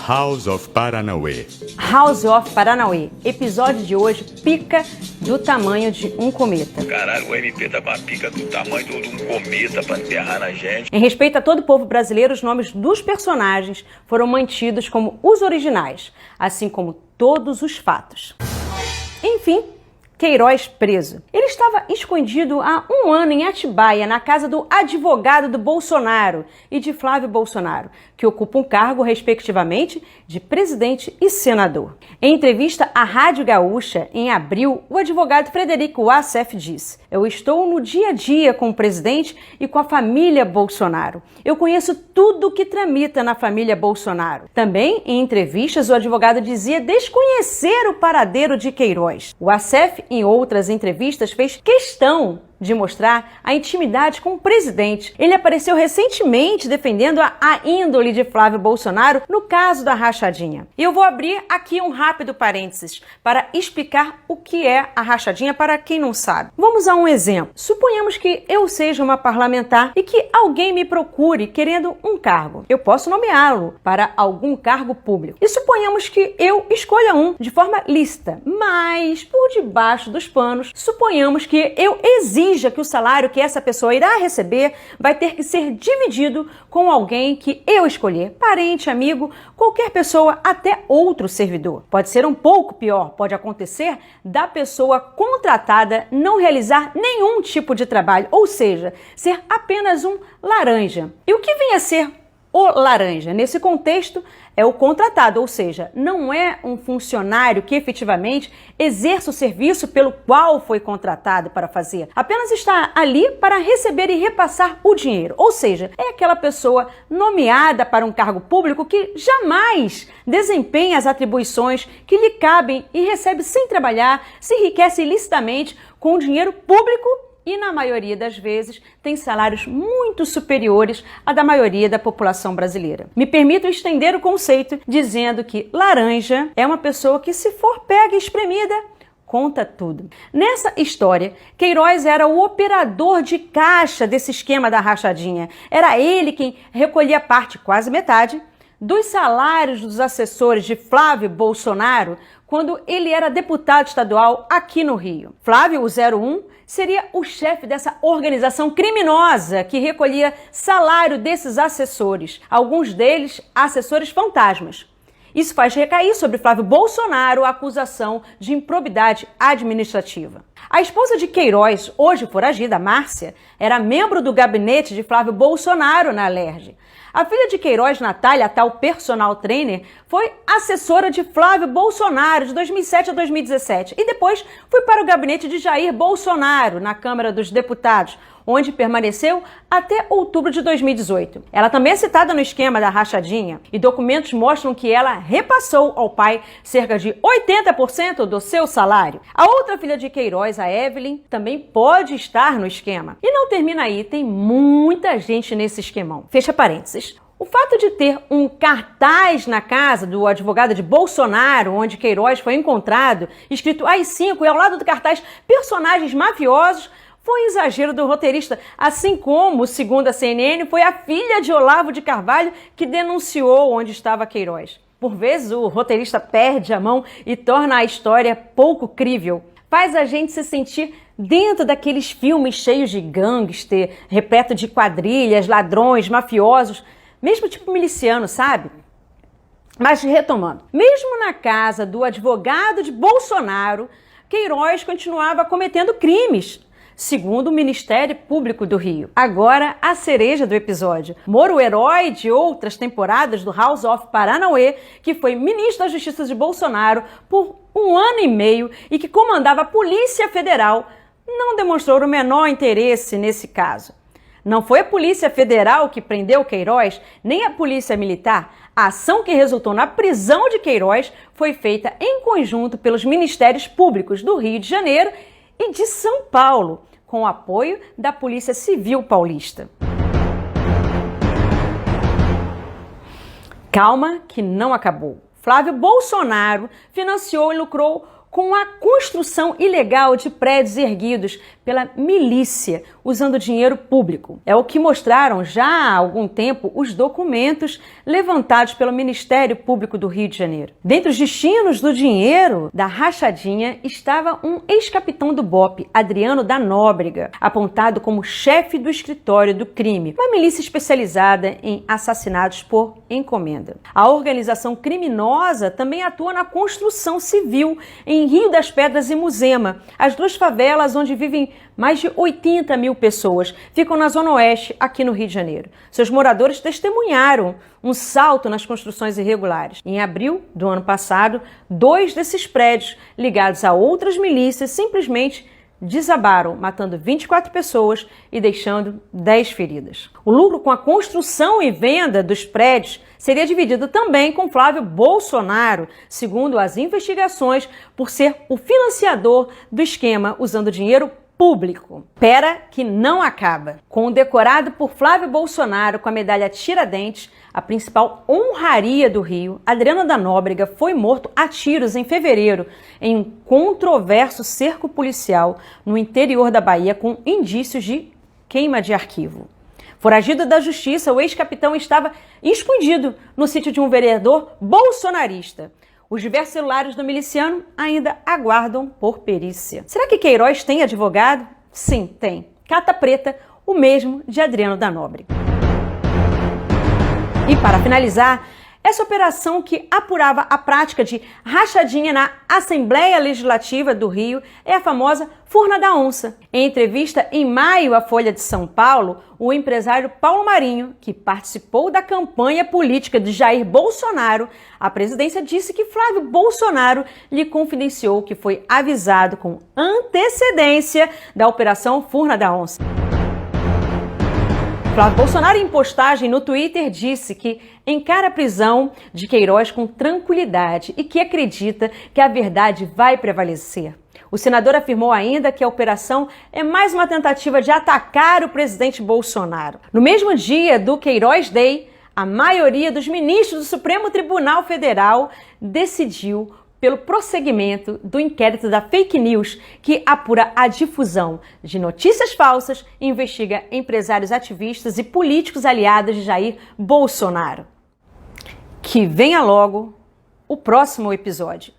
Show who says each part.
Speaker 1: House of Paranauê.
Speaker 2: House of Paranauê. Episódio de hoje, pica do tamanho de um cometa.
Speaker 3: Caralho, o MP tá com a pica do tamanho de um cometa pra enterrar na gente.
Speaker 2: Em respeito a todo o povo brasileiro, os nomes dos personagens foram mantidos como os originais, assim como todos os fatos. Enfim, Queiroz preso. Ele estava escondido há um ano em Atibaia, na casa do advogado do Bolsonaro e de Flávio Bolsonaro, que ocupam cargo, respectivamente, de presidente e senador. Em entrevista à Rádio Gaúcha, em abril, o advogado Frederico Assef disse: "Eu estou no dia a dia com o presidente e com a família Bolsonaro. Eu conheço tudo que tramita na família Bolsonaro." Também, em entrevistas, o advogado dizia desconhecer o paradeiro de Queiroz. O Assef, em outras entrevistas, fez questão de mostrar a intimidade com o presidente. Ele apareceu recentemente defendendo a índole de Flávio Bolsonaro no caso da rachadinha. E eu vou abrir aqui um rápido parênteses para explicar o que é a rachadinha para quem não sabe. Vamos a um exemplo. Suponhamos que eu seja uma parlamentar e que alguém me procure querendo um cargo. Eu posso nomeá-lo para algum cargo público. E suponhamos que eu escolha um de forma lícita, mas por debaixo dos panos, suponhamos que eu exija que o salário que essa pessoa irá receber vai ter que ser dividido com alguém que eu escolher, parente, amigo, qualquer pessoa, até outro servidor. Pode ser um pouco pior, pode acontecer da pessoa contratada não realizar nenhum tipo de trabalho, ou seja, ser apenas um laranja. E o que vem a ser o laranja? Nesse contexto, é o contratado, ou seja, não é um funcionário que efetivamente exerce o serviço pelo qual foi contratado para fazer. Apenas está ali para receber e repassar o dinheiro. Ou seja, é aquela pessoa nomeada para um cargo público que jamais desempenha as atribuições que lhe cabem e recebe sem trabalhar, se enriquece ilicitamente com dinheiro público e, na maioria das vezes, tem salários muito superiores à da maioria da população brasileira. Me permito estender o conceito dizendo que laranja é uma pessoa que, se for pega e espremida, conta tudo. Nessa história, Queiroz era o operador de caixa desse esquema da rachadinha. Era ele quem recolhia parte, quase metade, dos salários dos assessores de Flávio Bolsonaro quando ele era deputado estadual aqui no Rio. Flávio, o 01, seria o chefe dessa organização criminosa que recolhia salário desses assessores, alguns deles assessores fantasmas. Isso faz recair sobre Flávio Bolsonaro a acusação de improbidade administrativa. A esposa de Queiroz, hoje foragida, Márcia, era membro do gabinete de Flávio Bolsonaro na Alerj. A filha de Queiroz, Natália, a tal personal trainer, foi assessora de Flávio Bolsonaro de 2007 a 2017 e depois foi para o gabinete de Jair Bolsonaro na Câmara dos Deputados, onde permaneceu até outubro de 2018. Ela também é citada no esquema da rachadinha e documentos mostram que ela repassou ao pai cerca de 80% do seu salário. A outra filha de Queiroz, a Evelyn, também pode estar no esquema. E não termina aí, tem muita gente nesse esquemão. Fecha parênteses. O fato de ter um cartaz na casa do advogado de Bolsonaro, onde Queiroz foi encontrado, escrito AI-5 e ao lado do cartaz personagens mafiosos, foi um exagero do roteirista, assim como, segundo a CNN, foi a filha de Olavo de Carvalho que denunciou onde estava Queiroz. Por vezes, o roteirista perde a mão e torna a história pouco crível. Faz a gente se sentir dentro daqueles filmes cheios de gangster, repleto de quadrilhas, ladrões, mafiosos, mesmo tipo miliciano, sabe? Mas retomando, mesmo na casa do advogado de Bolsonaro, Queiroz continuava cometendo crimes, segundo o Ministério Público do Rio. Agora, a cereja do episódio. Moro, o herói de outras temporadas do House of Paranauê, que foi ministro da Justiça de Bolsonaro por 1 ano e meio e que comandava a Polícia Federal, não demonstrou o menor interesse nesse caso. Não foi a Polícia Federal que prendeu Queiroz, nem a Polícia Militar. A ação que resultou na prisão de Queiroz foi feita em conjunto pelos Ministérios Públicos do Rio de Janeiro e de São Paulo, com o apoio da Polícia Civil Paulista. Calma que não acabou. Flávio Bolsonaro financiou e lucrou com a construção ilegal de prédios erguidos pela milícia, usando dinheiro público. É o que mostraram já há algum tempo os documentos levantados pelo Ministério Público do Rio de Janeiro. Dentre os destinos do dinheiro da rachadinha estava um ex-capitão do BOPE, Adriano da Nóbrega, apontado como chefe do escritório do crime, uma milícia especializada em assassinatos por encomenda. A organização criminosa também atua na construção civil em Rio das Pedras e Muzema, as duas favelas onde vivem mais de 80 mil pessoas, ficam na Zona Oeste, aqui no Rio de Janeiro. Seus moradores testemunharam um salto nas construções irregulares. Em abril do ano passado, 2 desses prédios, ligados a outras milícias, simplesmente desabaram, matando 24 pessoas e deixando 10 feridas. O lucro com a construção e venda dos prédios seria dividido também com Flávio Bolsonaro, segundo as investigações, por ser o financiador do esquema usando dinheiro público. Pera que não acaba. Condecorado por Flávio Bolsonaro com a medalha Tiradentes, a principal honraria do Rio, Adriano da Nóbrega foi morto a tiros em fevereiro em um controverso cerco policial no interior da Bahia com indícios de queima de arquivo. Foragido da justiça, o ex-capitão estava escondido no sítio de um vereador bolsonarista. Os diversos celulares do miliciano ainda aguardam por perícia. Será que Queiroz tem advogado? Sim, tem. Carta preta, o mesmo de Adriano da Nóbrega. E para finalizar, essa operação que apurava a prática de rachadinha na Assembleia Legislativa do Rio é a famosa Furna da Onça. Em entrevista em maio à Folha de São Paulo, o empresário Paulo Marinho, que participou da campanha política de Jair Bolsonaro, a presidência disse que Flávio Bolsonaro lhe confidenciou que foi avisado com antecedência da Operação Furna da Onça. Flávio Bolsonaro, em postagem no Twitter, disse que encara a prisão de Queiroz com tranquilidade e que acredita que a verdade vai prevalecer. O senador afirmou ainda que a operação é mais uma tentativa de atacar o presidente Bolsonaro. No mesmo dia do Queiroz Day, a maioria dos ministros do Supremo Tribunal Federal decidiu pelo prosseguimento do inquérito da fake news, que apura a difusão de notícias falsas e investiga empresários ativistas e políticos aliados de Jair Bolsonaro. Que venha logo o próximo episódio.